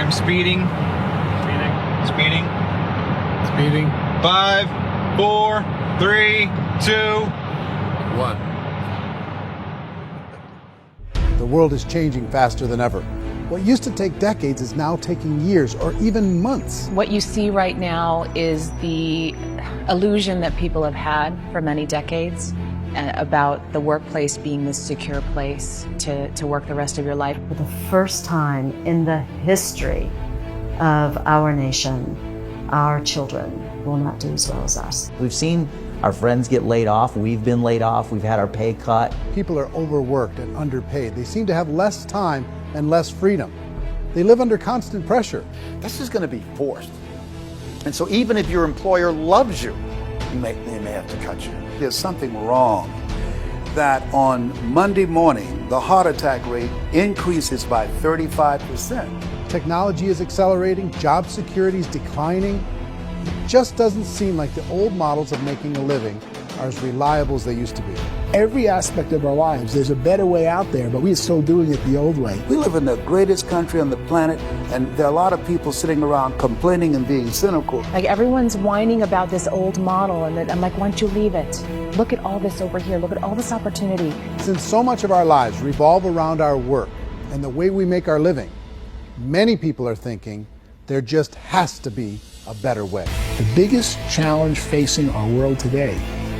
I'm speeding. Speeding. Speeding. 5, 4, 3, 2, 1. The world is changing faster than ever. What used to take decades is now taking years or even months. What you see right now is the illusion that people have had for many decades about the workplace being this secure place to work the rest of your life. For the first time in the history of our nation, our children will not do as well as us. We've seen our friends get laid off. We've been laid off. We've had our pay cut. People are overworked and underpaid. They seem to have less time and less freedom. They live under constant pressure. This is going to be forced. And so even if your employer loves you, they may have to cut you. There's something wrong that on Monday morning, the heart attack rate increases by 35%. Technology is accelerating, job security is declining. It just doesn't seem like the old models of making a living are as reliable as they used to be. Every aspect of our lives, there's a better way out there, but we're still doing it the old way. We live in the greatest country on the planet, and there are a lot of people sitting around complaining and being cynical. Like everyone's whining about this old model, and I'm like, why don't you leave it? Look at all this over here. Look at all this opportunity. Since so much of our lives revolve around our work and the way we make our living, many people are thinking there just has to be a better way. The biggest challenge facing our world today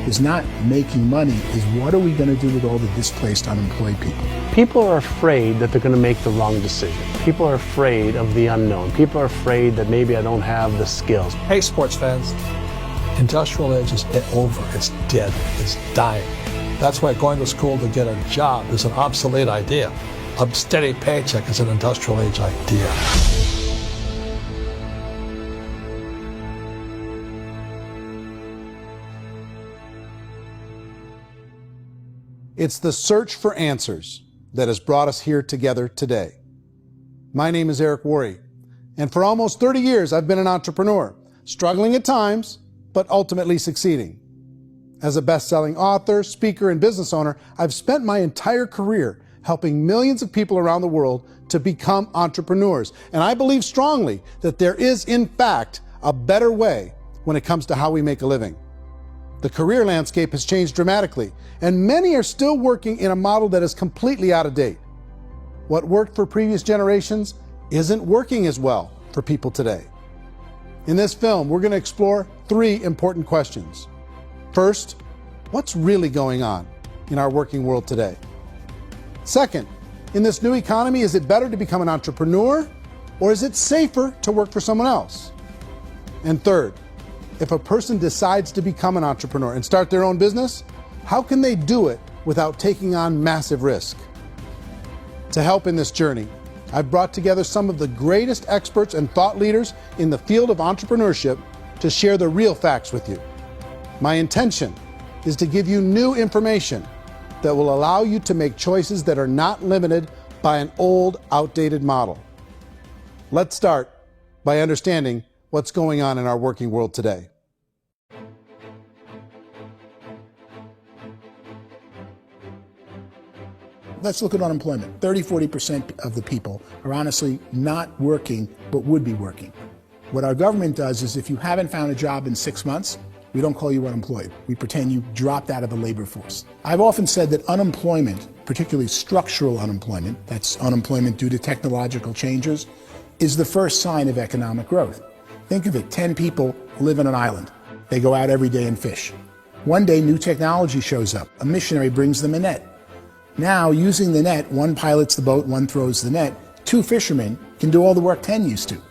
is not making money, is what are we going to do with all the displaced, unemployed people? People are afraid that they're going to make the wrong decision. People are afraid of the unknown. People are afraid that maybe I don't have the skills. Hey, sports fans, industrial age is over. It's dead. It's dying. That's why going to school to get a job is an obsolete idea. A steady paycheck is an industrial age idea. It's the search for answers that has brought us here together today. My name is Eric Worre, and for almost 30 years I've been an entrepreneur, struggling at times, but ultimately succeeding. As a best-selling author, speaker, and business owner, I've spent my entire career helping millions of people around the world to become entrepreneurs. And I believe strongly that there is, in fact, a better way when it comes to how we make a living. The career landscape has changed dramatically, and many are still working in a model that is completely out of date. What worked for previous generations isn't working as well for people today. In this film, we're going to explore 3 important questions. First, what's really going on in our working world today? Second, in this new economy, is it better to become an entrepreneur, or is it safer to work for someone else? And third, if a person decides to become an entrepreneur and start their own business, how can they do it without taking on massive risk? To help in this journey, I've brought together some of the greatest experts and thought leaders in the field of entrepreneurship to share the real facts with you. My intention is to give you new information that will allow you to make choices that are not limited by an old, outdated model. Let's start by understanding what's going on in our working world today. Let's look at unemployment. 30–40% of the people are honestly not working, but would be working. What our government does is if you haven't found a job in 6 months, we don't call you unemployed. We pretend you dropped out of the labor force. I've often said that unemployment, particularly structural unemployment, that's unemployment due to technological changes, is the first sign of economic growth. Think of it, 10 people live on an island. They go out every day and fish. One day, new technology shows up. A missionary brings them a net. Now, using the net, one pilots the boat, one throws the net. 2 fishermen can do all the work 10 used to.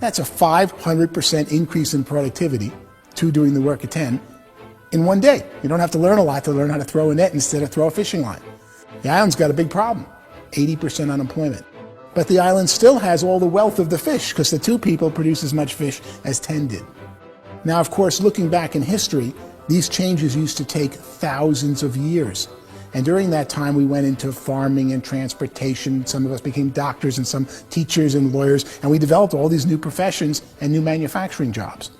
That's a 500% increase in productivity, 2 doing the work of 10, in one day. You don't have to learn a lot to learn how to throw a net instead of throw a fishing line. The island's got a big problem, 80% unemployment. But the island still has all the wealth of the fish because the 2 people produce as much fish as 10 did. Now, of course, looking back in history, these changes used to take thousands of years. And during that time, we went into farming and transportation. Some of us became doctors and some teachers and lawyers, and we developed all these new professions and new manufacturing jobs.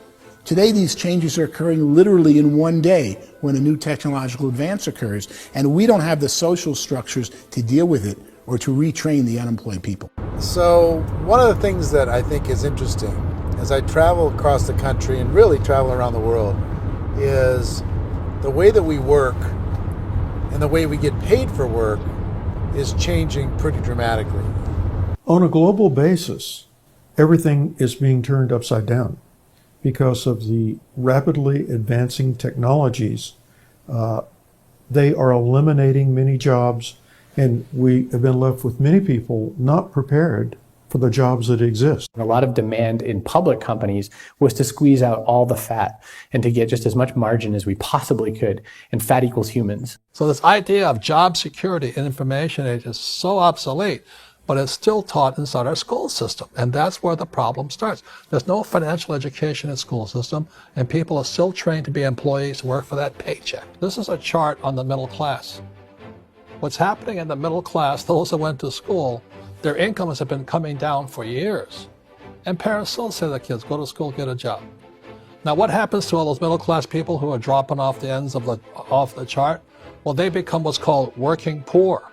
Today, these changes are occurring literally in one day when a new technological advance occurs, and we don't have the social structures to deal with it or to retrain the unemployed people. So one of the things that I think is interesting as I travel across the country and really travel around the world is the way that we work and the way we get paid for work is changing pretty dramatically. On a global basis, everything is being turned upside down because of the rapidly advancing technologies. They are eliminating many jobs, and we have been left with many people not prepared for the jobs that exist. A lot of demand in public companies was to squeeze out all the fat and to get just as much margin as we possibly could, and fat equals humans. So this idea of job security and information age is so obsolete, but it's still taught inside our school system, and that's where the problem starts. There's no financial education in school system, and people are still trained to be employees, work for that paycheck. This is a chart on the middle class. What's happening in the middle class, those that went to school, their incomes have been coming down for years. And parents still say to their kids, go to school, get a job. Now what happens to all those middle class people who are dropping off the ends of the chart? Well, they become what's called working poor.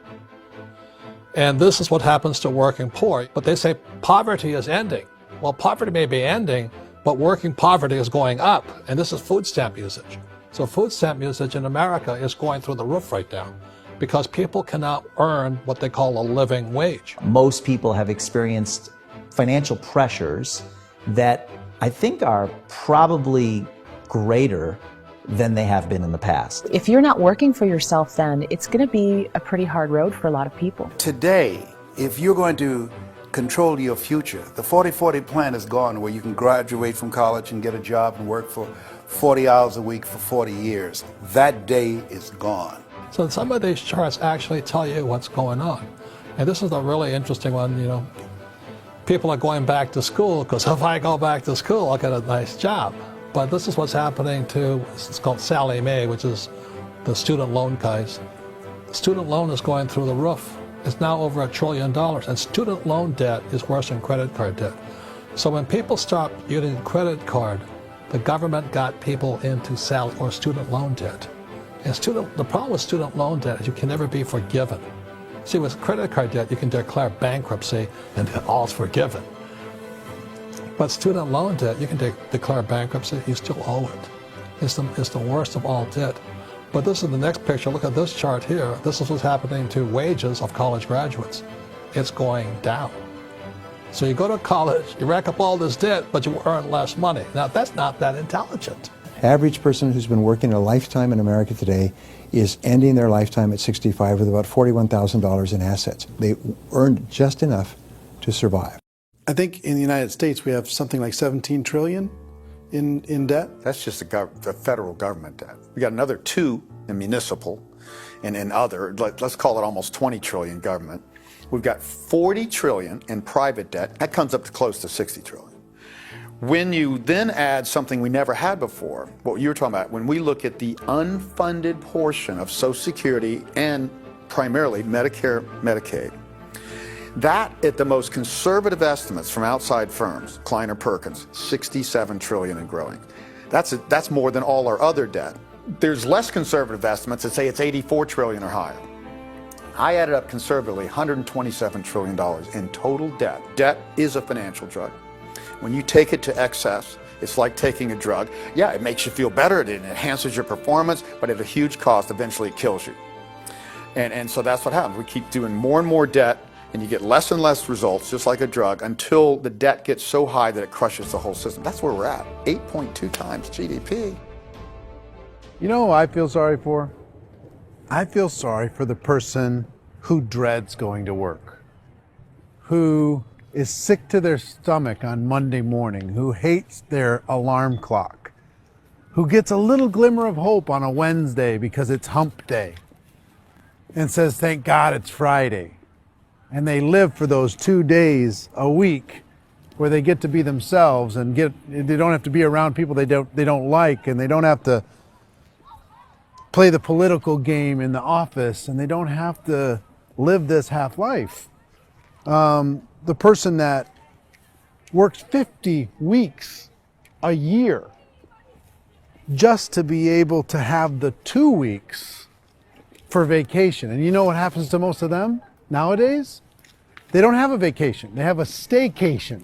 And this is what happens to working poor. But they say poverty is ending. Well, poverty may be ending, but working poverty is going up. And this is food stamp usage. So food stamp usage in America is going through the roof right now, because people cannot earn what they call a living wage. Most people have experienced financial pressures that I think are probably greater than they have been in the past. If you're not working for yourself, then it's going to be a pretty hard road for a lot of people. Today, if you're going to control your future, the 40-40 plan is gone, where you can graduate from college and get a job and work for 40 hours a week for 40 years. That day is gone. So some of these charts actually tell you what's going on. And this is a really interesting one. You know, people are going back to school because if I go back to school, I'll get a nice job. But this is what's happening to, it's called Sallie Mae, which is the student loan guys. Student loan is going through the roof. It's now over $1 trillion, and student loan debt is worse than credit card debt. So when people stopped using credit card, the government got people into student loan debt. And the problem with student loan debt is you can never be forgiven. See, with credit card debt, you can declare bankruptcy and all's forgiven. But student loan debt, you can declare bankruptcy, you still owe it. It's the worst of all debt. But this is the next picture. Look at this chart here. This is what's happening to wages of college graduates. It's going down. So you go to college, you rack up all this debt, but you earn less money. Now, that's not that intelligent. Average person who's been working a lifetime in America today is ending their lifetime at 65 with about $41,000 in assets. They earned just enough to survive. I think in the United States we have something like 17 trillion in debt. That's just the federal government debt. We got another 2 in municipal and in other, let's call it almost 20 trillion government. We've got 40 trillion in private debt. That comes up to close to 60 trillion. When you then add something we never had before, what you were talking about, when we look at the unfunded portion of Social Security and primarily Medicare, Medicaid, that at the most conservative estimates from outside firms, Kleiner Perkins, 67 trillion and growing. That's more than all our other debt. There's less conservative estimates that say it's 84 trillion or higher. I added up conservatively $127 trillion in total debt. Debt is a financial drug. When you take it to excess, it's like taking a drug. Yeah, it makes you feel better, it enhances your performance, but at a huge cost, eventually it kills you. And so that's what happens. We keep doing more and more debt, and you get less and less results, just like a drug, until the debt gets so high that it crushes the whole system. That's where we're at, 8.2 times GDP. You know who I feel sorry for? I feel sorry for the person who dreads going to work, who is sick to their stomach on Monday morning, who hates their alarm clock, who gets a little glimmer of hope on a Wednesday because it's hump day and says, thank God it's Friday. And they live for those 2 days a week where they get to be themselves and they don't have to be around people they don't like, and they don't have to play the political game in the office, and they don't have to live this half life. The person that works 50 weeks a year just to be able to have the 2 weeks for vacation. And you know what happens to most of them nowadays? They don't have a vacation. They have a staycation.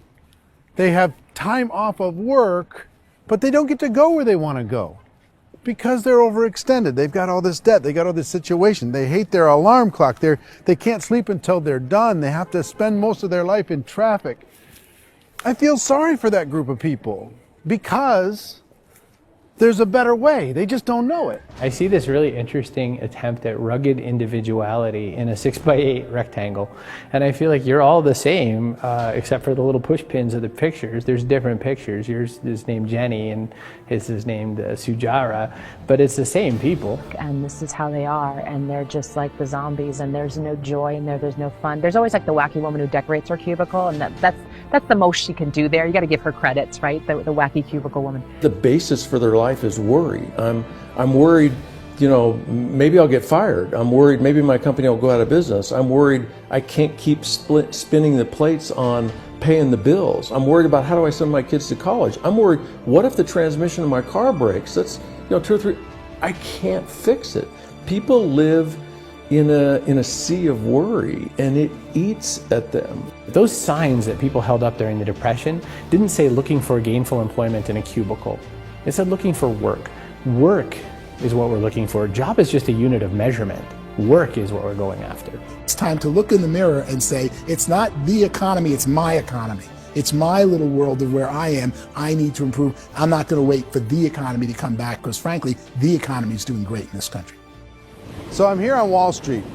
They have time off of work, but they don't get to go where they want to go because they're overextended. They've got all this debt. They got all this situation. They hate their alarm clock. They can't sleep until they're done. They have to spend most of their life in traffic. I feel sorry for that group of people because there's a better way. They just don't know it. I see this really interesting attempt at rugged individuality in a 6x8 rectangle. And I feel like you're all the same, except for the little push pins of the pictures. There's different pictures. Yours is named Jenny and his is named Sujara, but it's the same people. And this is how they are, and they're just like the zombies, and there's no joy in there, there's no fun. There's always like the wacky woman who decorates her cubicle, and that's the most she can do there. You got to give her credits, right? The wacky cubicle woman. The basis for their life is worry. I'm worried, you know, maybe I'll get fired. I'm worried maybe my company will go out of business. I'm worried I can't keep spinning the plates on paying the bills. I'm worried about how do I send my kids to college. I'm worried, what if the transmission of my car breaks? That's, you know, 2 or 3, I can't fix it. People live in a sea of worry, and it eats at them. Those signs that people held up during the Depression didn't say looking for gainful employment in a cubicle. It said looking for work. Work is what we're looking for. Job is just a unit of measurement. Work is what we're going after. It's time to look in the mirror and say, it's not the economy, it's my economy. It's my little world of where I am. I need to improve. I'm not going to wait for the economy to come back because, frankly, the economy is doing great in this country. So I'm here on Wall Street,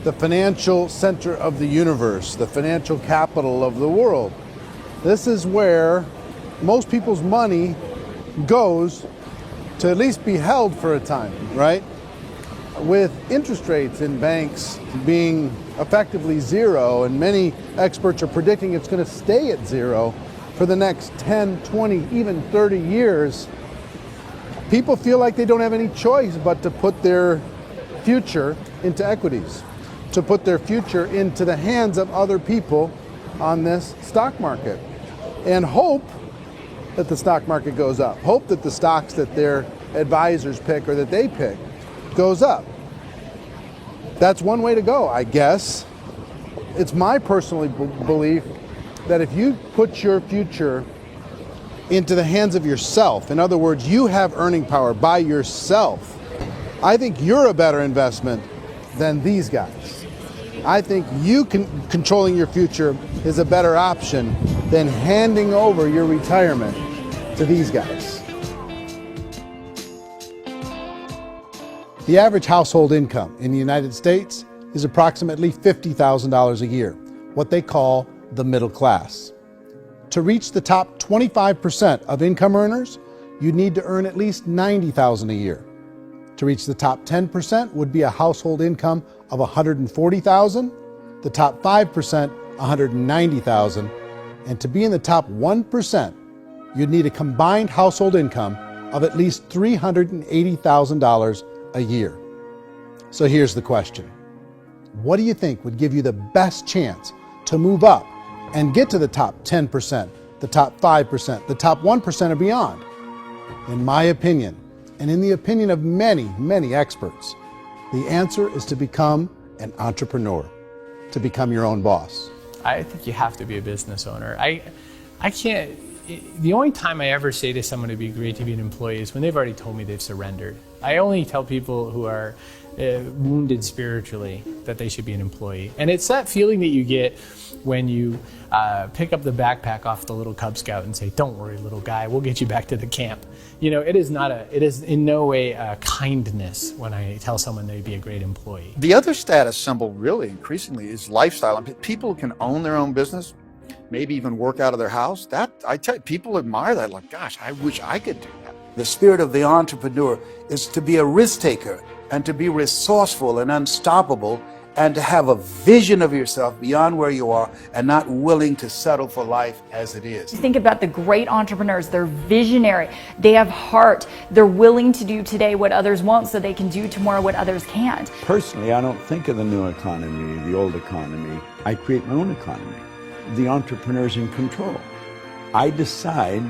the financial center of the universe, the financial capital of the world. This is where most people's money goes to at least be held for a time, right? With interest rates in banks being effectively zero, and many experts are predicting it's going to stay at zero for the next 10, 20, even 30 years, people feel like they don't have any choice but to put their future into equities, to put their future into the hands of other people on this stock market, and hope that the stock market goes up, hope that the stocks that their advisors pick or that they pick goes up. That's one way to go, I guess. It's my personal belief that if you put your future into the hands of yourself, in other words, you have earning power by yourself, I think you're a better investment than these guys. I think you controlling your future is a better option than handing over your retirement to these guys. The average household income in the United States is approximately $50,000 a year, what they call the middle class. To reach the top 25% of income earners, you'd need to earn at least $90,000 a year. To reach the top 10% would be a household income of $140,000, the top 5%, $190,000, and to be in the top 1%, you'd need a combined household income of at least $380,000 a year. So here's the question. What do you think would give you the best chance to move up and get to the top 10%, the top 5%, the top 1% or beyond? In my opinion, and in the opinion of many, many experts, the answer is to become an entrepreneur, to become your own boss. I think you have to be a business owner. I can't, the only time I ever say to someone it'd be great to be an employee is when they've already told me they've surrendered. I only tell people who are wounded spiritually that they should be an employee. And it's that feeling that you get when you pick up the backpack off the little Cub Scout and say, "Don't worry, little guy, we'll get you back to the camp." You know, it is in no way a kindness when I tell someone they'd be a great employee. The other status symbol really increasingly is lifestyle. I mean, people can own their own business, maybe even work out of their house. That, I tell you, people admire that. Like, gosh, I wish I could do that. The spirit of the entrepreneur is to be a risk taker and to be resourceful and unstoppable and to have a vision of yourself beyond where you are and not willing to settle for life as it is. Think about the great entrepreneurs. They're visionary. They have heart. They're willing to do today what others won't so they can do tomorrow what others can't. Personally, I don't think of the new economy, the old economy. I create my own economy. The entrepreneur's in control. I decide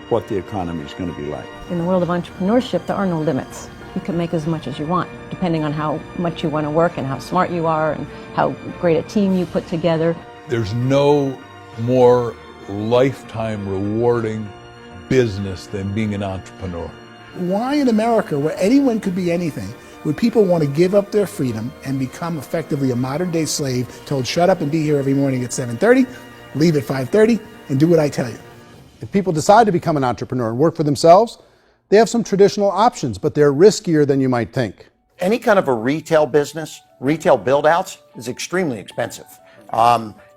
what the economy is going to be like. In the world of entrepreneurship, there are no limits. you can make as much as you want, depending on how much you want to work and how smart you are and how great a team you put together. There's no more lifetime rewarding business than being an entrepreneur. Why in America, where anyone could be anything, would people want to give up their freedom and become effectively a modern-day slave, told shut up and be here every morning at 7:30, leave at 5:30, and do what I tell you? If people decide to become an entrepreneur and work for themselves, they have some traditional options, but they're riskier than you might think. Any kind of a retail business, retail build-outs, is extremely expensive.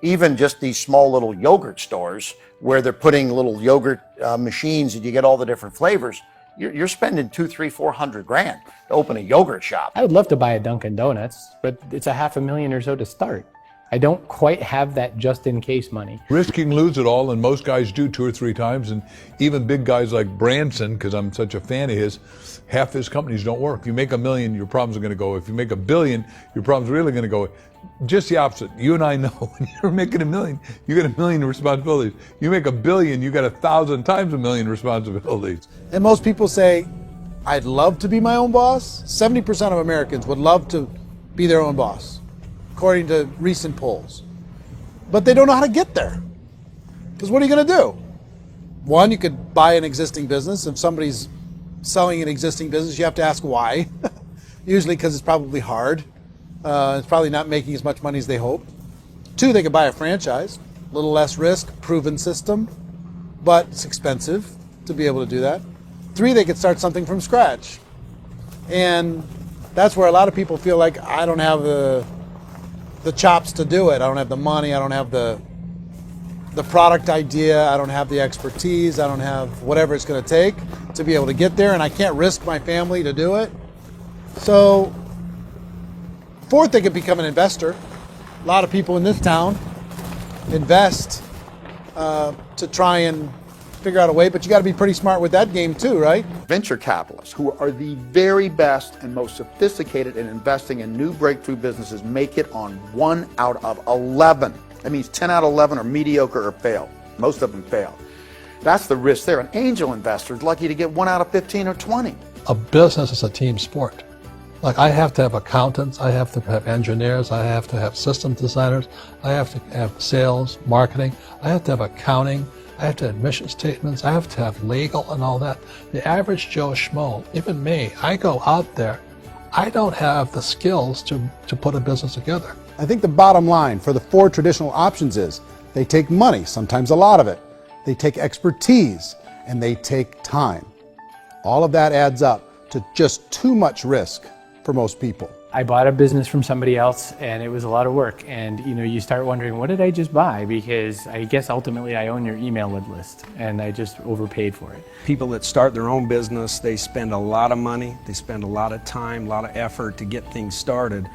Even just these small little yogurt stores where they're putting little yogurt machines and you get all the different flavors, you're spending $200,000, $300,000, $400,000 to open a yogurt shop. I would love to buy a Dunkin' Donuts, but it's $500,000 or so to start. I don't quite have that just-in-case money. Risk you can lose it all, and most guys do 2 or 3 times, and even big guys like Branson, because I'm such a fan of his, half his companies don't work. If you make $1 million, your problems are going to go. If you make $1 billion, your problems are really going to go. Just the opposite. You and I know when you're making $1 million, you get $1 million responsibilities. You make $1 billion, you got 1,000 times $1 million responsibilities. And most people say, I'd love to be my own boss. 70% of Americans would love to be their own boss, according to recent polls. But they don't know how to get there. Because what are you going to do? One, you could buy an existing business. If somebody's selling an existing business, you have to ask why. Usually because it's probably hard. It's probably not making as much money as they hope. 2, they could buy a franchise. A little less risk, proven system, but it's expensive to be able to do that. 3, they could start something from scratch. And that's where a lot of people feel like, I don't have the chops to do it. I don't have the money. I don't have the product idea. I don't have the expertise. I don't have whatever it's going to take to be able to get there, and I can't risk my family to do it. So, 4th, they could become an investor. A lot of people in this town invest to try and figure out a way, but you got to be pretty smart with that game too, right? Venture capitalists, who are the very best and most sophisticated in investing in new breakthrough businesses, make it on 1 out of 11. That means 10 out of 11 are mediocre or fail. Most of them fail. That's the risk there. An angel investor is lucky to get 1 out of 15 or 20. A business is a team sport. Like, I have to have accountants, I have to have engineers, I have to have system designers, I have to have sales, marketing, I have to have accounting, I have to have mission statements, I have to have legal and all that. The average Joe Schmo, even me, I go out there, I don't have the skills to put a business together. I think the bottom line for the 4 traditional options is they take money, sometimes a lot of it. They take expertise, and they take time. All of that adds up to just too much risk for most people. I bought a business from somebody else, and it was a lot of work. And you start wondering, what did I just buy? Because I guess ultimately I own your email list, and I just overpaid for it. People that start their own business, they spend a lot of money, they spend a lot of time, a lot of effort to get things started.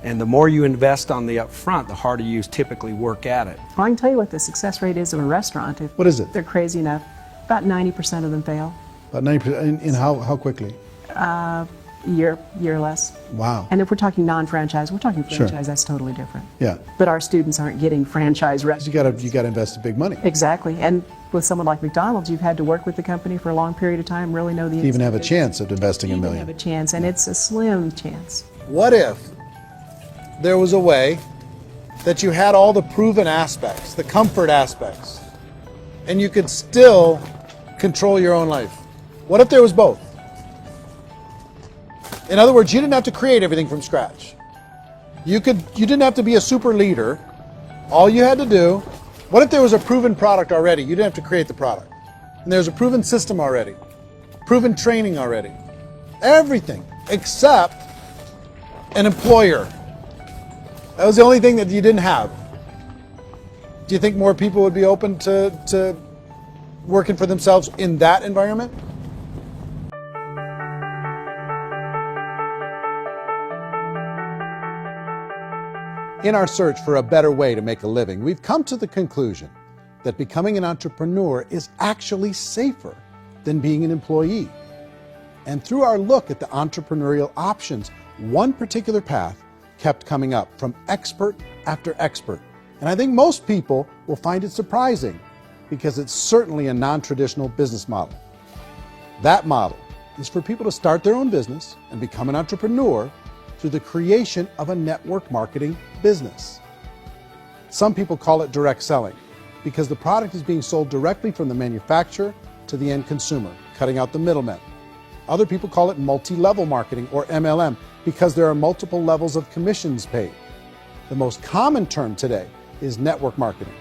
And the more you invest on the upfront, the harder you typically work at it. Well, I can tell you what the success rate is of a restaurant. What is it? They're crazy enough. About 90% of them fail. About 90%, in how quickly? Year or less. Wow. And if we're talking non-franchise, we're talking franchise, Sure. That's totally different. Yeah. But our students aren't getting franchise restaurants. You got to invest big money. Exactly. And with someone like McDonald's, you've had to work with the company for a long period of time, really know the To even have a inside chance of investing $1 business. million. Have a chance, and it's a slim chance. What if there was a way that you had all the proven aspects, the comfort aspects, and you could still control your own life? What if there was both? In other words, you didn't have to create everything from scratch. You didn't have to be a super leader. All you had to do, what if there was a proven product already? You didn't have to create the product. And there's a proven system already, proven training already. Everything except an employer. That was the only thing that you didn't have. Do you think more people would be open to working for themselves in that environment? In our search for a better way to make a living, we've come to the conclusion that becoming an entrepreneur is actually safer than being an employee. And through our look at the entrepreneurial options, one particular path kept coming up from expert after expert. And I think most people will find it surprising because it's certainly a non-traditional business model. That model is for people to start their own business and become an entrepreneur through the creation of a network marketing business. Some people call it direct selling because the product is being sold directly from the manufacturer to the end consumer, cutting out the middlemen. Other people call it multi-level marketing, or MLM, because there are multiple levels of commissions paid. The most common term today is network marketing,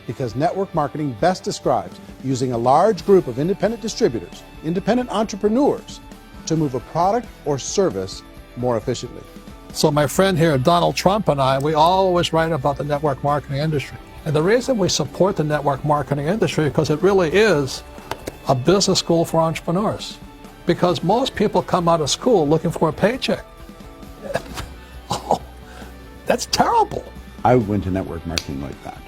because network marketing best describes using a large group of independent distributors, independent entrepreneurs, to move a product or service more efficiently. So my friend here, Donald Trump, and I, we always write about the network marketing industry. And the reason we support the network marketing industry is because it really is a business school for entrepreneurs. Because most people come out of school looking for a paycheck. Oh, that's terrible. I went to network marketing like that.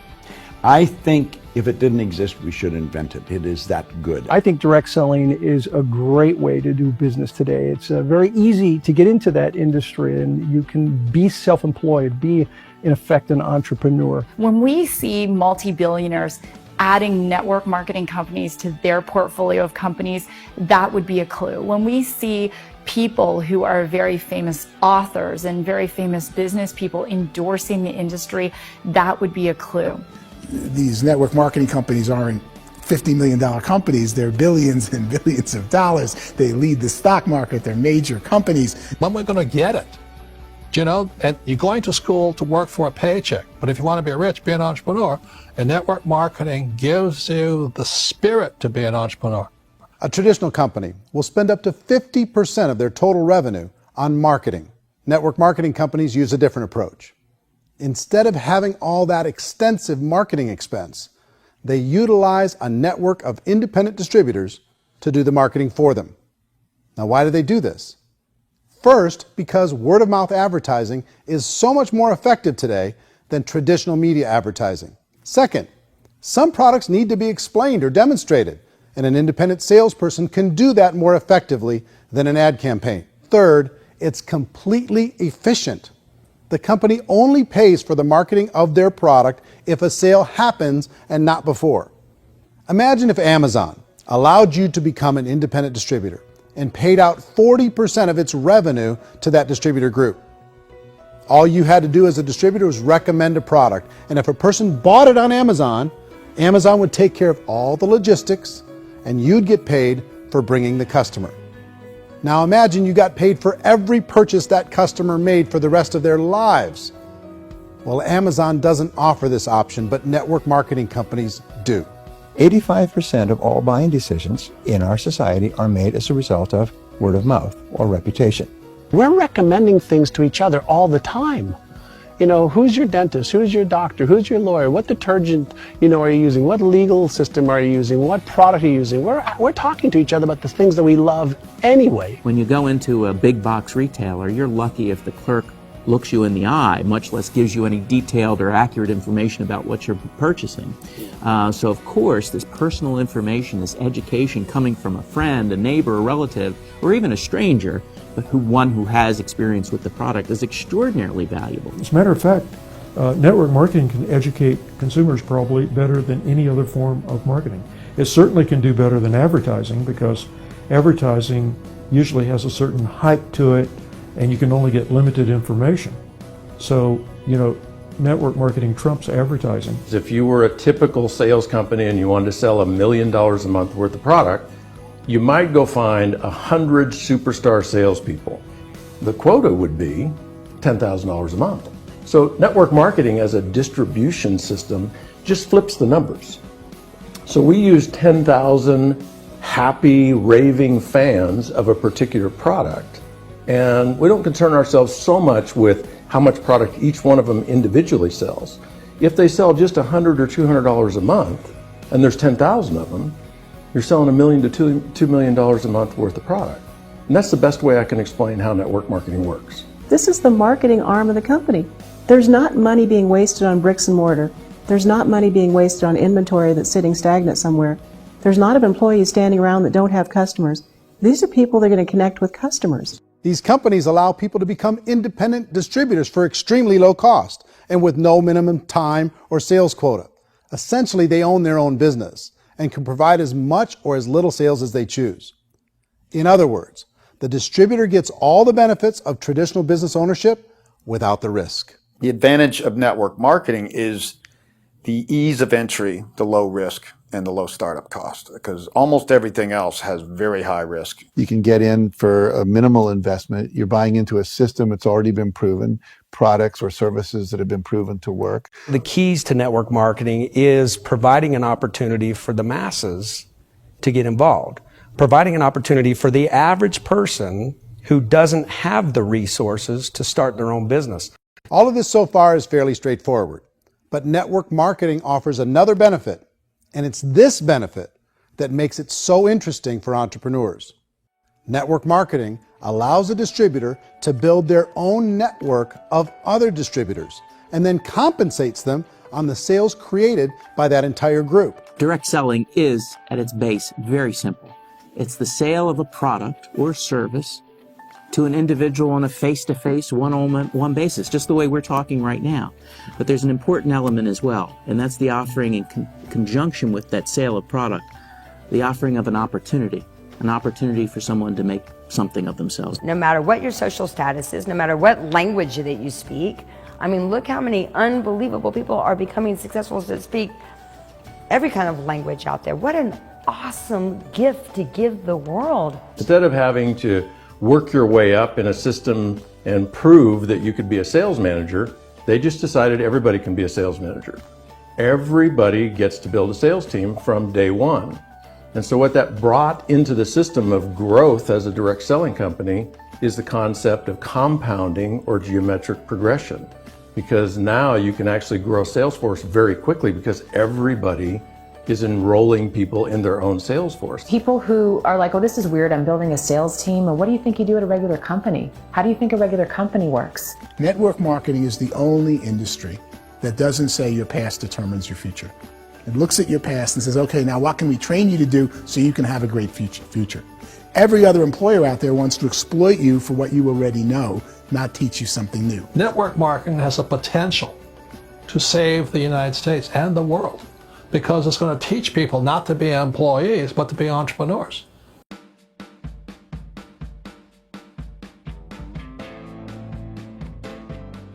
I think if it didn't exist, we should invent it. It is that good. I think direct selling is a great way to do business today. It's very easy to get into that industry, and you can be self-employed, be in effect an entrepreneur. When we see multi-billionaires adding network marketing companies to their portfolio of companies, that would be a clue. When we see people who are very famous authors and very famous business people endorsing the industry, that would be a clue. These network marketing companies aren't $50 million companies, they're billions and billions of dollars. They lead the stock market, they're major companies. When we're going to get it? You know, and you're going to school to work for a paycheck, but if you want to be rich, be an entrepreneur, and network marketing gives you the spirit to be an entrepreneur. A traditional company will spend up to 50% of their total revenue on marketing. Network marketing companies use a different approach. Instead of having all that extensive marketing expense, they utilize a network of independent distributors to do the marketing for them. Now, why do they do this? First, because word-of-mouth advertising is so much more effective today than traditional media advertising. Second, some products need to be explained or demonstrated, and an independent salesperson can do that more effectively than an ad campaign. Third, it's completely efficient. The company only pays for the marketing of their product if a sale happens and not before. Imagine if Amazon allowed you to become an independent distributor and paid out 40% of its revenue to that distributor group. All you had to do as a distributor was recommend a product, and if a person bought it on Amazon, Amazon would take care of all the logistics, and you'd get paid for bringing the customer. Now imagine you got paid for every purchase that customer made for the rest of their lives. Well, Amazon doesn't offer this option, but network marketing companies do. 85% of all buying decisions in our society are made as a result of word of mouth or reputation. We're recommending things to each other all the time. You know, who's your dentist? Who's your doctor? Who's your lawyer? What detergent, are you using? What legal system are you using? What product are you using? We're talking to each other about the things that we love anyway. When you go into a big box retailer, you're lucky if the clerk looks you in the eye, much less gives you any detailed or accurate information about what you're purchasing. So of course, this personal information, this education coming from a friend, a neighbor, a relative, or even a stranger, but one who has experience with the product is extraordinarily valuable. As a matter of fact, network marketing can educate consumers probably better than any other form of marketing. It certainly can do better than advertising, because advertising usually has a certain hype to it, and you can only get limited information. So, network marketing trumps advertising. If you were a typical sales company and you wanted to sell $1 million a month worth of product, you might go find 100 superstar salespeople. The quota would be $10,000 a month. So network marketing as a distribution system just flips the numbers. So we use 10,000 happy, raving fans of a particular product, and we don't concern ourselves so much with how much product each one of them individually sells. If they sell just $100 or $200 a month, and there's 10,000 of them, you're selling $1 million to $2 million a month worth of product. And that's the best way I can explain how network marketing works. This is the marketing arm of the company. There's not money being wasted on bricks and mortar. There's not money being wasted on inventory that's sitting stagnant somewhere. There's not of employees standing around that don't have customers. These are people that are going to connect with customers. These companies allow people to become independent distributors for extremely low cost and with no minimum time or sales quota. Essentially, they own their own business and can provide as much or as little sales as they choose. In other words, the distributor gets all the benefits of traditional business ownership without the risk. The advantage of network marketing is the ease of entry, the low risk, and the low startup cost, because almost everything else has very high risk. You can get in for a minimal investment. You're buying into a system that's already been proven, products or services that have been proven to work. The keys to network marketing is providing an opportunity for the masses to get involved, providing an opportunity for the average person who doesn't have the resources to start their own business. All of this so far is fairly straightforward, but network marketing offers another benefit, and it's this benefit that makes it so interesting for entrepreneurs. Network marketing allows a distributor to build their own network of other distributors and then compensates them on the sales created by that entire group. Direct selling is, at its base, very simple. It's the sale of a product or service to an individual on a face-to-face, one-on-one basis, just the way we're talking right now. But there's an important element as well, and that's the offering in conjunction with that sale of product, the offering of an opportunity for someone to make something of themselves. No matter what your social status is, no matter what language that you speak, I mean, look how many unbelievable people are becoming successful to speak every kind of language out there. What an awesome gift to give the world. Instead of having to work your way up in a system and prove that you could be a sales manager, they just decided everybody can be a sales manager. Everybody gets to build a sales team from day one. And so what that brought into the system of growth as a direct selling company is the concept of compounding or geometric progression. Because now you can actually grow Salesforce very quickly because everybody is enrolling people in their own sales force. People who are like, oh, this is weird, I'm building a sales team. And what do you think you do at a regular company? How do you think a regular company works? Network marketing is the only industry that doesn't say your past determines your future. It looks at your past and says, okay, now what can we train you to do so you can have a great future? Every other employer out there wants to exploit you for what you already know, not teach you something new. Network marketing has a potential to save the United States and the world, because it's going to teach people not to be employees, but to be entrepreneurs.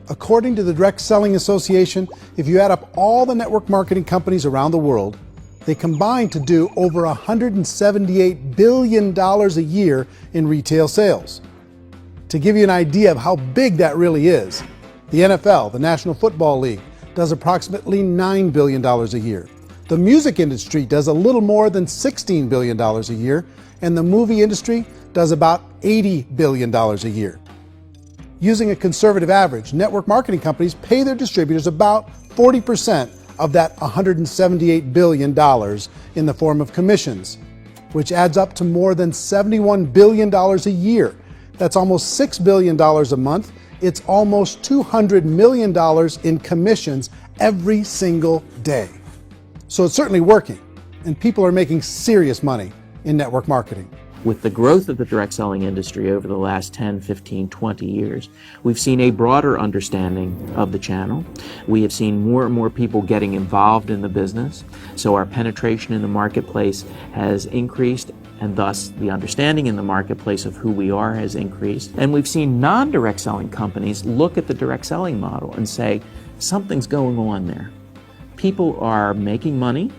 According to the Direct Selling Association, if you add up all the network marketing companies around the world, they combine to do over $178 billion a year in retail sales. To give you an idea of how big that really is, the NFL, the National Football League, does approximately $9 billion a year. The music industry does a little more than $16 billion a year, and the movie industry does about $80 billion a year. Using a conservative average, network marketing companies pay their distributors about 40% of that $178 billion in the form of commissions, which adds up to more than $71 billion a year. That's almost $6 billion a month. It's almost $200 million in commissions every single day. So it's certainly working, and people are making serious money in network marketing. With the growth of the direct selling industry over the last 10, 15, 20 years, we've seen a broader understanding of the channel. We have seen more and more people getting involved in the business, so our penetration in the marketplace has increased, and thus the understanding in the marketplace of who we are has increased. And we've seen non-direct selling companies look at the direct selling model and say, something's going on there. People are making money,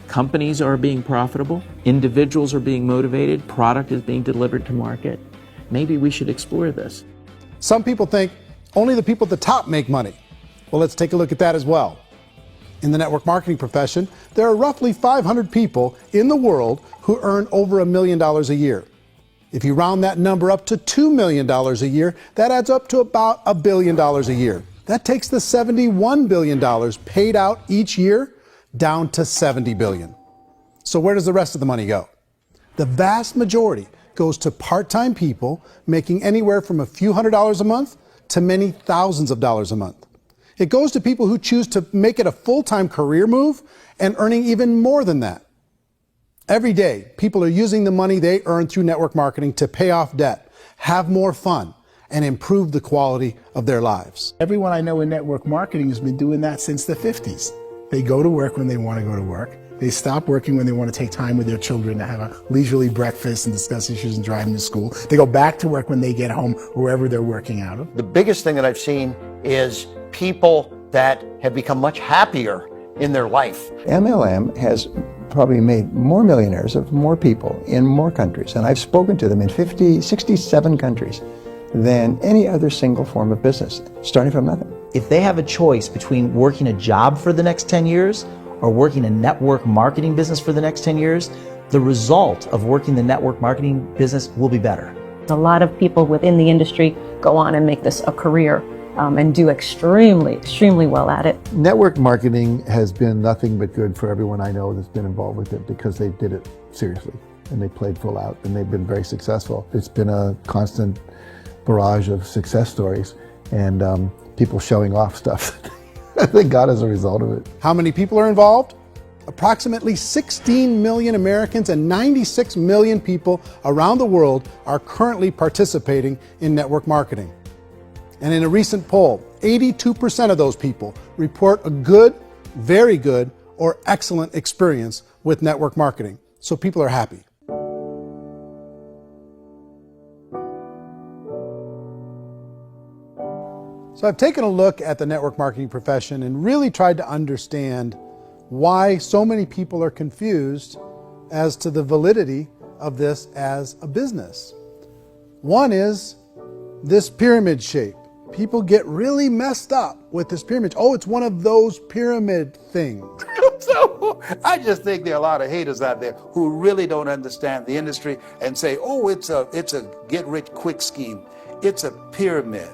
companies are being profitable, individuals are being motivated, product is being delivered to market. Maybe we should explore this. Some people think only the people at the top make money. Well, let's take a look at that as well. In the network marketing profession, there are roughly 500 people in the world who earn over $1 million a year. If you round that number up to $2 million a year, that adds up to about $1 billion a year. That takes the $71 billion paid out each year down to $70 billion. So where does the rest of the money go? The vast majority goes to part-time people making anywhere from a few $100s a month to many thousands of dollars a month. It goes to people who choose to make it a full-time career move and earning even more than that. Every day, people are using the money they earn through network marketing to pay off debt, have more fun, and improve the quality of their lives. Everyone I know in network marketing has been doing that since the 50s. They go to work when they want to go to work. They stop working when they want to take time with their children to have a leisurely breakfast and discuss issues and driving to school. They go back to work when they get home, wherever they're working out of. The biggest thing that I've seen is people that have become much happier in their life. MLM has probably made more millionaires of more people in more countries, and I've spoken to them in 67 countries, than any other single form of business, starting from nothing. If they have a choice between working a job for the next 10 years or working a network marketing business for the next 10 years, the result of working the network marketing business will be better. A lot of people within the industry go on and make this a career and do extremely well at it. Network marketing has been nothing but good for everyone I know that's been involved with it because they did it seriously and they played full out and they've been very successful. It's been a constant barrage of success stories and people showing off stuff that they got as a result of it. How many people are involved? Approximately 16 million Americans and 96 million people around the world are currently participating in network marketing. And in a recent poll, 82% of those people report a good, very good, or excellent experience with network marketing. So people are happy. So I've taken a look at the network marketing profession and really tried to understand why so many people are confused as to the validity of this as a business. One is this pyramid shape. People get really messed up with this pyramid. Oh, it's one of those pyramid things. So I just think there are a lot of haters out there who really don't understand the industry and say, oh, it's a get-rich-quick scheme. It's a pyramid.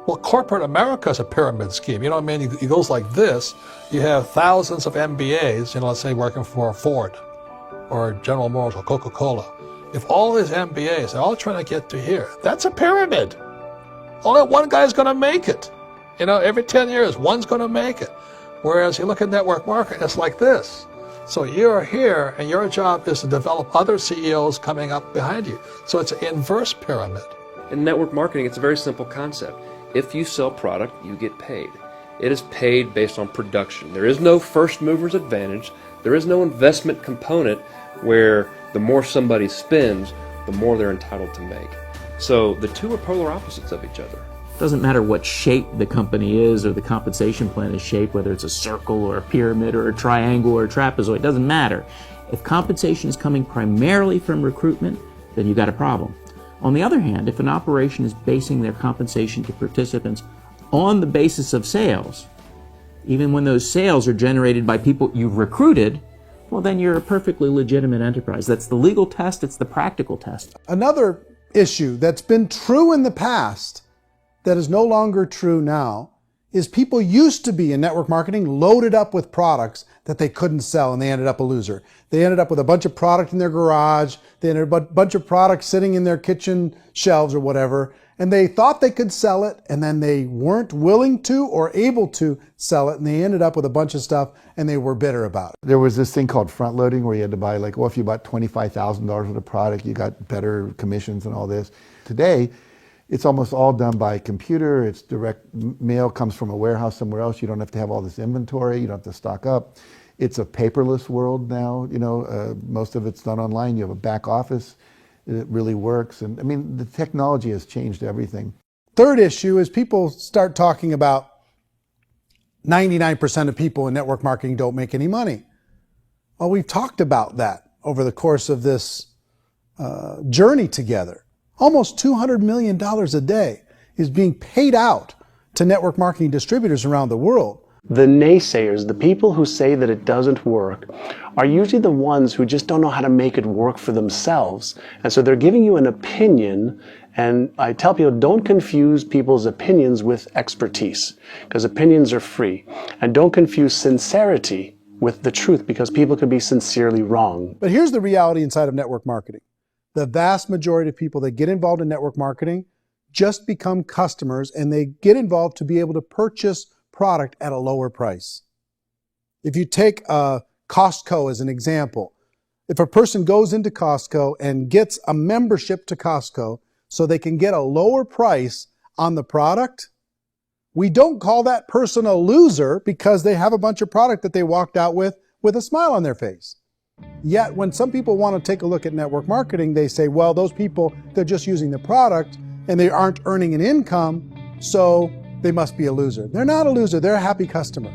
Well, corporate America is a pyramid scheme. You know what I mean? It goes like this. You have thousands of MBAs, let's say working for Ford or General Motors or Coca-Cola. If all these MBAs are all trying to get to here, that's a pyramid. Only one guy's going to make it. Every 10 years, one's going to make it. Whereas you look at network marketing, it's like this. So you're here, and your job is to develop other CEOs coming up behind you. So it's an inverse pyramid. In network marketing, it's a very simple concept. If you sell product, you get paid. It is paid based on production. There is no first mover's advantage. There is no investment component where the more somebody spends, the more they're entitled to make. So the two are polar opposites of each other. Doesn't matter what shape the company is or the compensation plan is shaped, whether it's a circle or a pyramid or a triangle or a trapezoid, it doesn't matter. If compensation is coming primarily from recruitment, then you've got a problem. On the other hand, if an operation is basing their compensation to participants on the basis of sales, even when those sales are generated by people you've recruited, well, then you're a perfectly legitimate enterprise. That's the legal test, it's the practical test. Another issue that's been true in the past that is no longer true now is people used to be in network marketing loaded up with products that they couldn't sell and they ended up a loser. They ended up with a bunch of product in their garage, they ended up with a bunch of products sitting in their kitchen shelves or whatever, and they thought they could sell it and then they weren't willing to or able to sell it and they ended up with a bunch of stuff and they were bitter about it. There was this thing called front loading where you had to buy if you bought $25,000 worth of product, you got better commissions and all this. Today, it's almost all done by computer. It's direct mail, comes from a warehouse somewhere else. You don't have to have all this inventory. You don't have to stock up. It's a paperless world now. Most of it's done online. You have a back office. It really works. And I mean, the technology has changed everything. Third issue is people start talking about 99% of people in network marketing don't make any money. Well, we've talked about that over the course of this journey together. Almost $200 million a day is being paid out to network marketing distributors around the world. The naysayers, the people who say that it doesn't work, are usually the ones who just don't know how to make it work for themselves. And so they're giving you an opinion, and I tell people, don't confuse people's opinions with expertise, because opinions are free. And don't confuse sincerity with the truth, because people can be sincerely wrong. But here's the reality inside of network marketing. The vast majority of people that get involved in network marketing just become customers, and they get involved to be able to purchase product at a lower price. If you take Costco as an example, if a person goes into Costco and gets a membership to Costco so they can get a lower price on the product, we don't call that person a loser because they have a bunch of product that they walked out with with a smile on their face. Yet when some people want to take a look at network marketing, they say, well, those people, they're just using the product and they aren't earning an income, so they must be a loser. They're not a loser, they're a happy customer.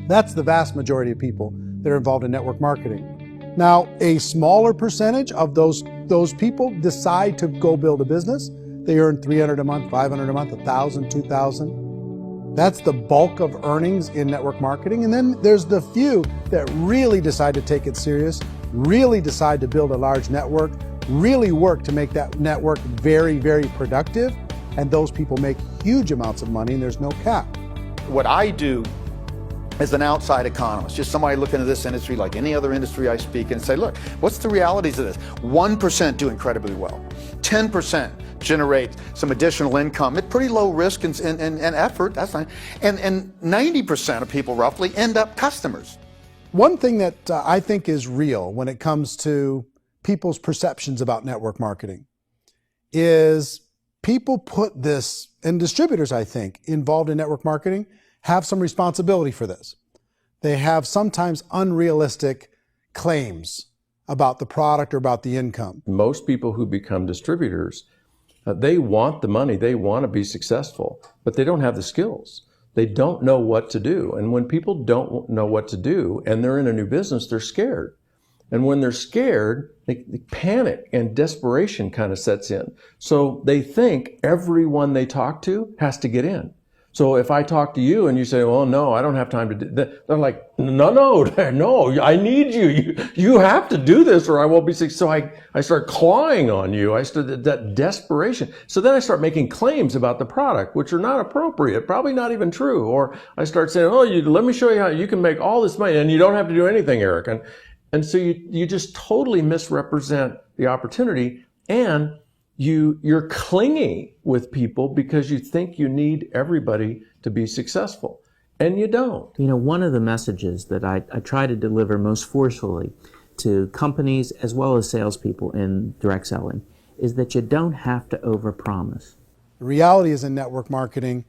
That's the vast majority of people that are involved in network marketing. Now, a smaller percentage of those people decide to go build a business. They earn $300 a month, $500 a month, $1,000, $2,000. That's the bulk of earnings in network marketing. And then there's the few that really decide to take it serious, really decide to build a large network, really work to make that network very, very productive. And those people make huge amounts of money and there's no cap. What I do as an outside economist, just somebody looking at this industry like any other industry I speak and say, look, what's the realities of this? 1% do incredibly well. 10% generate some additional income at pretty low risk and effort, that's fine. And 90% of people roughly end up customers. One thing that I think is real when it comes to people's perceptions about network marketing is people put this, and distributors, I think, involved in network marketing have some responsibility for this. They have sometimes unrealistic claims about the product or about the income. Most people who become distributors, they want the money, they want to be successful, but they don't have the skills. They don't know what to do. And when people don't know what to do and they're in a new business, they're scared. And when they're scared, they panic and desperation kind of sets in. So they think everyone they talk to has to get in. So if I talk to you and you say, well, no, I don't have time to do that, they're like, no, I need you. You have to do this or I won't be successful. So I start clawing on you. I start that desperation. So then I start making claims about the product, which are not appropriate, probably not even true. Or I start saying, oh, let me show you how you can make all this money and you don't have to do anything, Eric. And so you just totally misrepresent the opportunity, and you're clingy with people because you think you need everybody to be successful, and you don't. You know, one of the messages that I try to deliver most forcefully to companies as well as salespeople in direct selling is that you don't have to overpromise. The reality is in network marketing,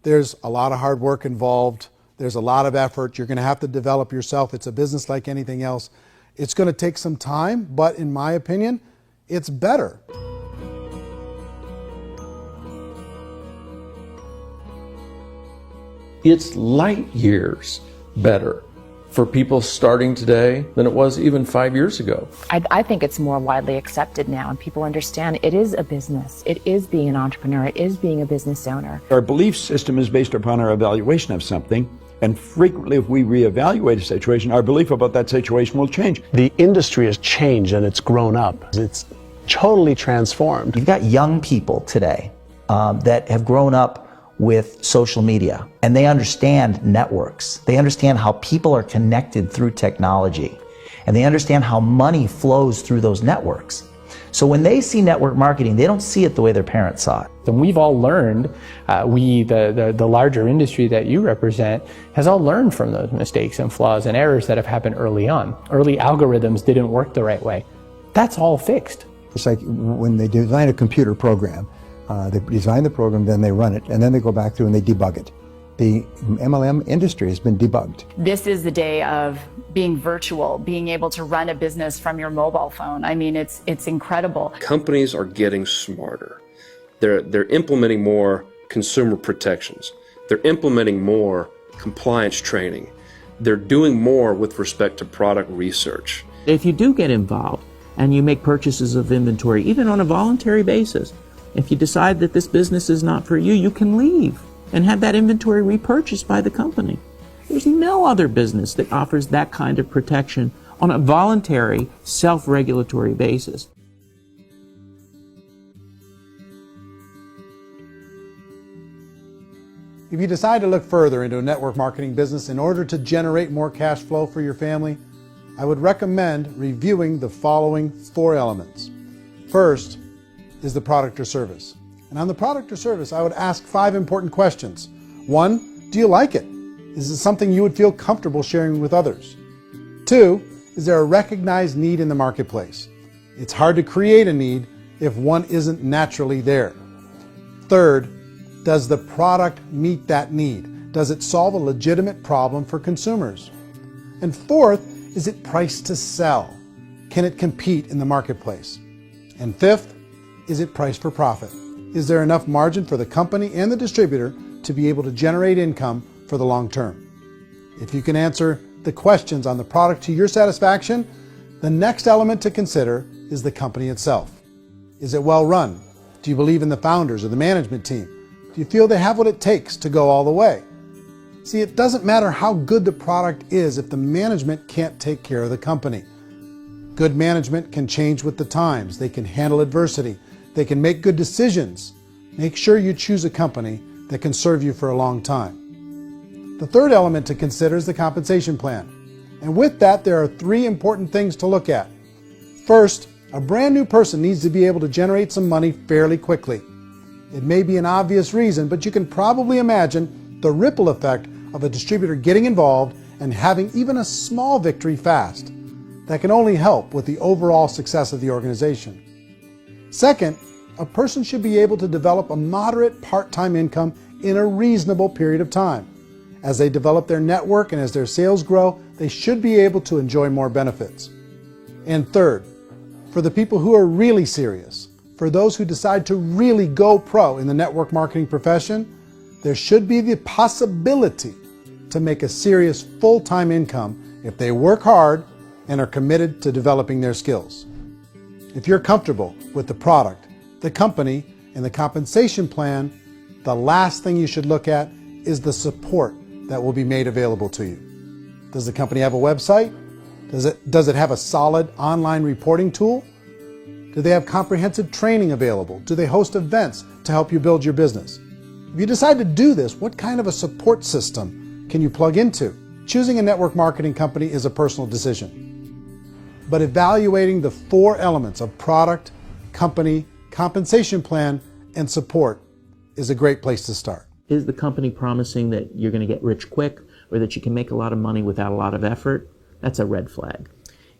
there's a lot of hard work involved. There's a lot of effort. You're going to have to develop yourself. It's a business like anything else. It's going to take some time, but in my opinion, it's better. It's light years better for people starting today than it was even 5 years ago. I think it's more widely accepted now, and people understand it is a business. It is being an entrepreneur. It is being a business owner. Our belief system is based upon our evaluation of something. And frequently, if we reevaluate a situation, our belief about that situation will change. The industry has changed and it's grown up. It's totally transformed. You've got young people today that have grown up with social media, and they understand networks. They understand how people are connected through technology, and they understand how money flows through those networks. So when they see network marketing, they don't see it the way their parents saw it. And we've all learned, the larger industry that you represent, has all learned from those mistakes and flaws and errors that have happened early on. Early algorithms didn't work the right way. That's all fixed. It's like when they design a computer program, they design the program, then they run it, and then they go back through and they debug it. The MLM industry has been debugged. This is the day of being virtual, being able to run a business from your mobile phone. I mean, it's incredible. Companies are getting smarter. They're implementing more consumer protections. They're implementing more compliance training. They're doing more with respect to product research. If you do get involved and you make purchases of inventory, even on a voluntary basis, if you decide that this business is not for you, you can leave and have that inventory repurchased by the company. There's no other business that offers that kind of protection on a voluntary, self-regulatory basis. If you decide to look further into a network marketing business in order to generate more cash flow for your family, I would recommend reviewing the following 4 elements. First is the product or service. And on the product or service, I would ask 5 important questions. 1, do you like it? Is it something you would feel comfortable sharing with others? 2, is there a recognized need in the marketplace? It's hard to create a need if one isn't naturally there. 3rd, does the product meet that need? Does it solve a legitimate problem for consumers? And 4th, Is it priced to sell? Can it compete in the marketplace? And fifth, is it priced for profit? Is there enough margin for the company and the distributor to be able to generate income for the long term? If you can answer the questions on the product to your satisfaction, the next element to consider is the company itself. Is it well run? Do you believe in the founders or the management team? Do you feel they have what it takes to go all the way? See, it doesn't matter how good the product is if the management can't take care of the company. Good management can change with the times. They can handle adversity. They can make good decisions. Make sure you choose a company that can serve you for a long time. The third element to consider is the compensation plan. And with that, there are three important things to look at. First, a brand new person needs to be able to generate some money fairly quickly. It may be an obvious reason, but you can probably imagine the ripple effect of a distributor getting involved and having even a small victory fast. That can only help with the overall success of the organization. Second, a person should be able to develop a moderate part-time income in a reasonable period of time. As they develop their network and as their sales grow, they should be able to enjoy more benefits. And third, for the people who are really serious, for those who decide to really go pro in the network marketing profession, there should be the possibility to make a serious full-time income if they work hard and are committed to developing their skills. If you're comfortable with the product, the company, and the compensation plan, the last thing you should look at is the support that will be made available to you. Does the company have a website? Does it have a solid online reporting tool? Do they have comprehensive training available? Do they host events to help you build your business? If you decide to do this, what kind of a support system can you plug into? Choosing a network marketing company is a personal decision. But evaluating the four elements of product, company, compensation plan, and support is a great place to start. Is the company promising that you're going to get rich quick or that you can make a lot of money without a lot of effort? That's a red flag.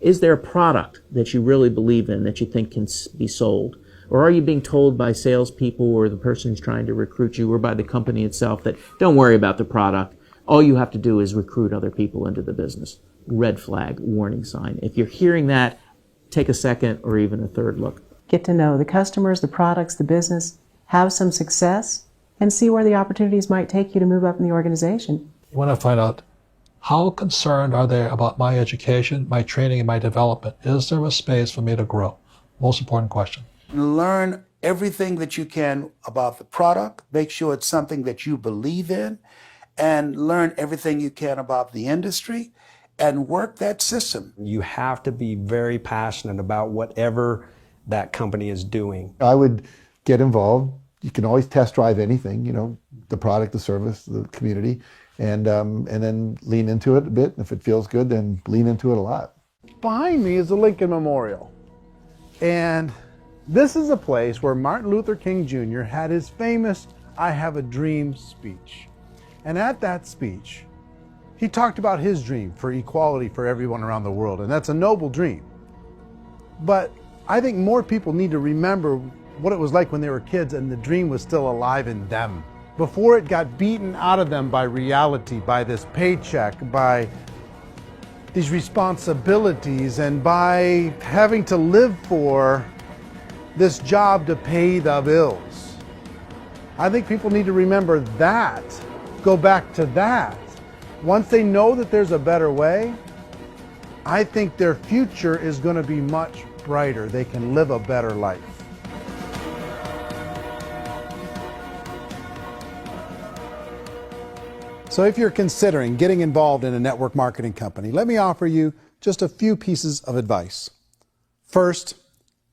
Is there a product that you really believe in that you think can be sold? Or are you being told by salespeople or the person who's trying to recruit you or by the company itself that don't worry about the product, all you have to do is recruit other people into the business? Red flag, warning sign. If you're hearing that, take a second or even a third look. Get to know the customers, the products, the business, have some success, and see where the opportunities might take you to move up in the organization. You want to find out how concerned are they about my education, my training, and my development? Is there a space for me to grow? Most important question. Learn everything that you can about the product. Make sure it's something that you believe in, and learn everything you can about the industry and work that system. You have to be very passionate about whatever that company is doing. I would get involved. You can always test drive anything, the product, the service, the community, and then lean into it a bit. If it feels good, then lean into it a lot. Behind me is the Lincoln Memorial. And this is a place where Martin Luther King Jr. had his famous "I Have a Dream" speech. And at that speech, he talked about his dream for equality for everyone around the world, and that's a noble dream. But I think more people need to remember what it was like when they were kids and the dream was still alive in them. Before it got beaten out of them by reality, by this paycheck, by these responsibilities, and by having to live for this job to pay the bills. I think people need to remember that, go back to that. Once they know that there's a better way, I think their future is going to be much brighter. They can live a better life. So if you're considering getting involved in a network marketing company, let me offer you just a few pieces of advice. First,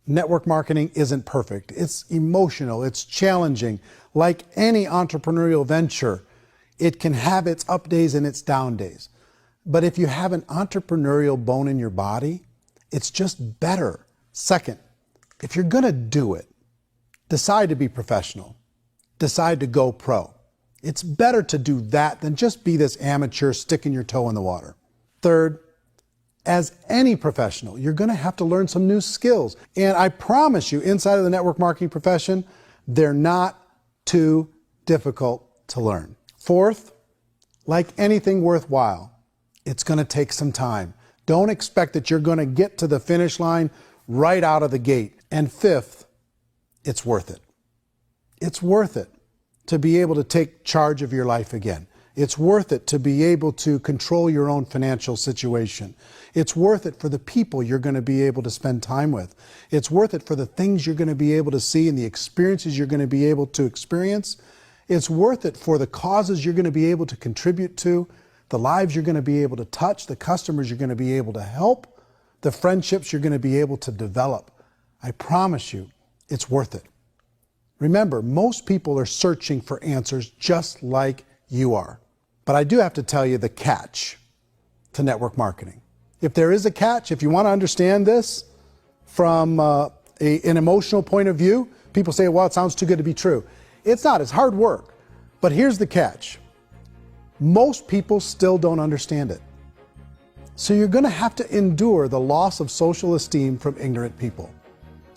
network marketing isn't perfect. It's emotional, it's challenging. Like any entrepreneurial venture, it can have its up days and its down days. But if you have an entrepreneurial bone in your body, it's just better. Second, if you're gonna do it, decide to be professional. Decide to go pro. It's better to do that than just be this amateur sticking your toe in the water. Third, as any professional, you're gonna have to learn some new skills. And I promise you, inside of the network marketing profession, they're not too difficult to learn. Fourth, like anything worthwhile, it's gonna take some time. Don't expect that you're going to get to the finish line right out of the gate. And fifth, it's worth it. It's worth it to be able to take charge of your life again. It's worth it to be able to control your own financial situation. It's worth it for the people you're going to be able to spend time with. It's worth it for the things you're going to be able to see and the experiences you're going to be able to experience. It's worth it for the causes you're going to be able to contribute to, the lives you're going to be able to touch, the customers you're going to be able to help, the friendships you're going to be able to develop. I promise you, it's worth it. Remember, most people are searching for answers just like you are. But I do have to tell you the catch to network marketing. If there is a catch, if you want to understand this from an emotional point of view, people say, well, it sounds too good to be true. It's not, it's hard work. But here's the catch. Most people still don't understand it. So you're going to have to endure the loss of social esteem from ignorant people.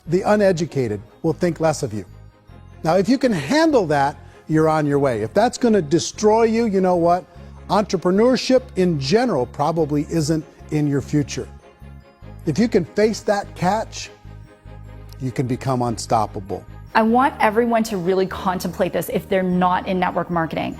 The uneducated will think less of you. Now, if you can handle that, you're on your way. If that's going to destroy you, you know what? Entrepreneurship in general probably isn't in your future. If you can face that catch, you can become unstoppable. I want everyone to really contemplate this if they're not in network marketing.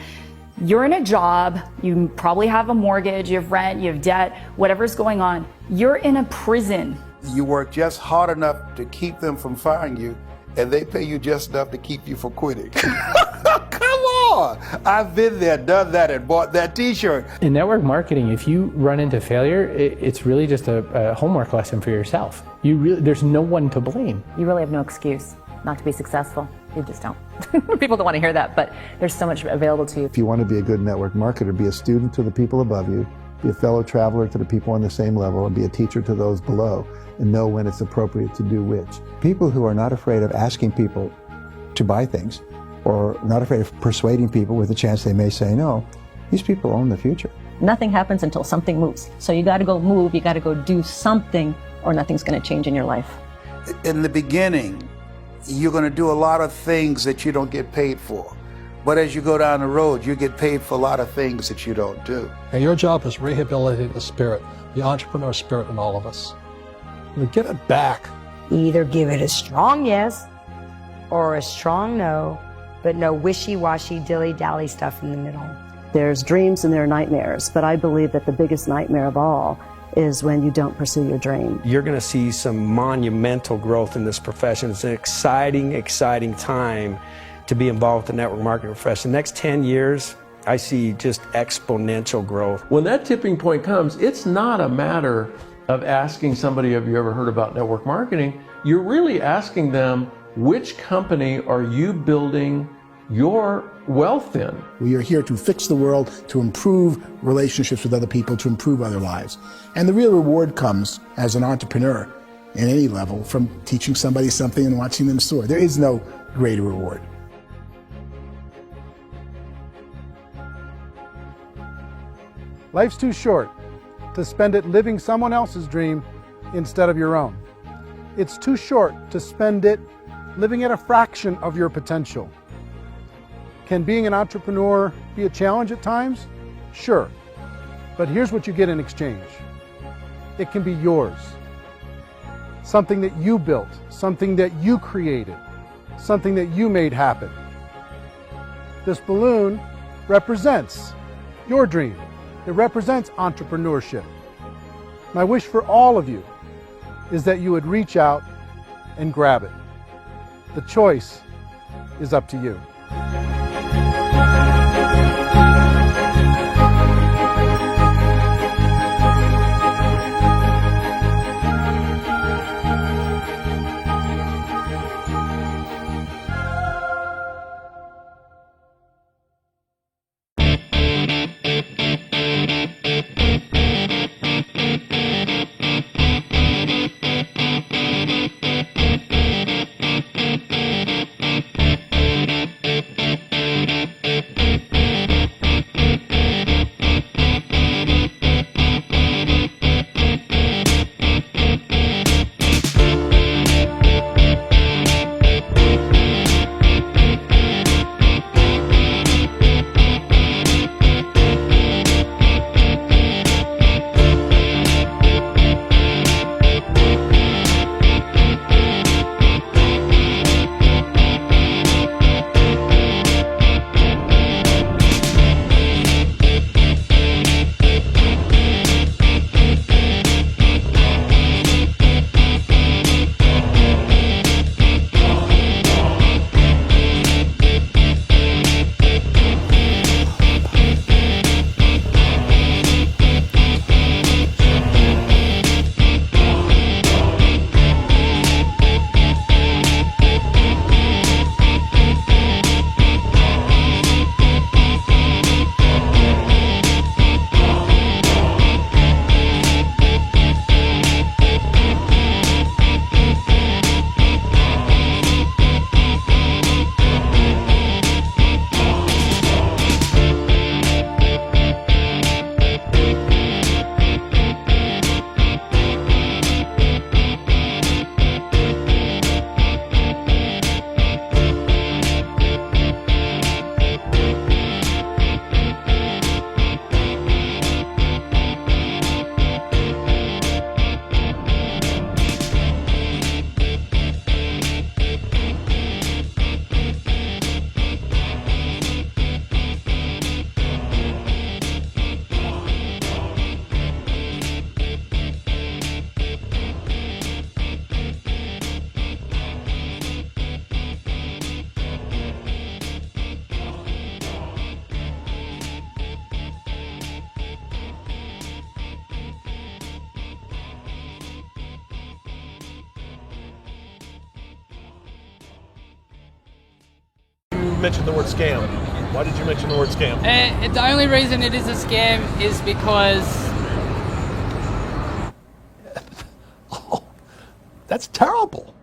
You're in a job, you probably have a mortgage, you have rent, you have debt, whatever's going on. You're in a prison. You work just hard enough to keep them from firing you, and they pay you just enough to keep you from quitting. Come on! I've been there, done that, and bought that t-shirt. In network marketing, if you run into failure, it's really just a homework lesson for yourself. There's no one to blame. You really have no excuse not to be successful. You just don't. People don't want to hear that, but there's so much available to you. If you want to be a good network marketer, be a student to the people above you, be a fellow traveler to the people on the same level, and be a teacher to those below, and know when it's appropriate to do which. People who are not afraid of asking people to buy things, or not afraid of persuading people with a chance they may say no, these people own the future. Nothing happens until something moves. So you got to go move, you got to go do something, or nothing's going to change in your life. In the beginning, you're going to do a lot of things that you don't get paid for. But as you go down the road, you get paid for a lot of things that you don't do. And your job is rehabilitate the spirit, the entrepreneur spirit in all of us. Get it back. Either give it a strong yes or a strong no, but no wishy-washy, dilly-dally stuff in the middle. There's dreams and there are nightmares, but I believe that the biggest nightmare of all is when you don't pursue your dream. You're going to see some monumental growth in this profession. It's an exciting, exciting time to be involved with the network marketing profession. The next 10 years, I see just exponential growth. When that tipping point comes, it's not a matter of asking somebody, have you ever heard about network marketing? You're really asking them, which company are you building your wealth in? We are here to fix the world, to improve relationships with other people, to improve other lives. And the real reward comes as an entrepreneur at any level from teaching somebody something and watching them soar. There is no greater reward. Life's too short to spend it living someone else's dream instead of your own. It's too short to spend it living at a fraction of your potential. Can being an entrepreneur be a challenge at times? Sure. But here's what you get in exchange. It can be yours. Something that you built, something that you created, something that you made happen. This balloon represents your dream. It represents entrepreneurship. My wish for all of you is that you would reach out and grab it. The choice is up to you. mention the word scam? Why did you mention the word scam? The only reason it is a scam is because... That's terrible.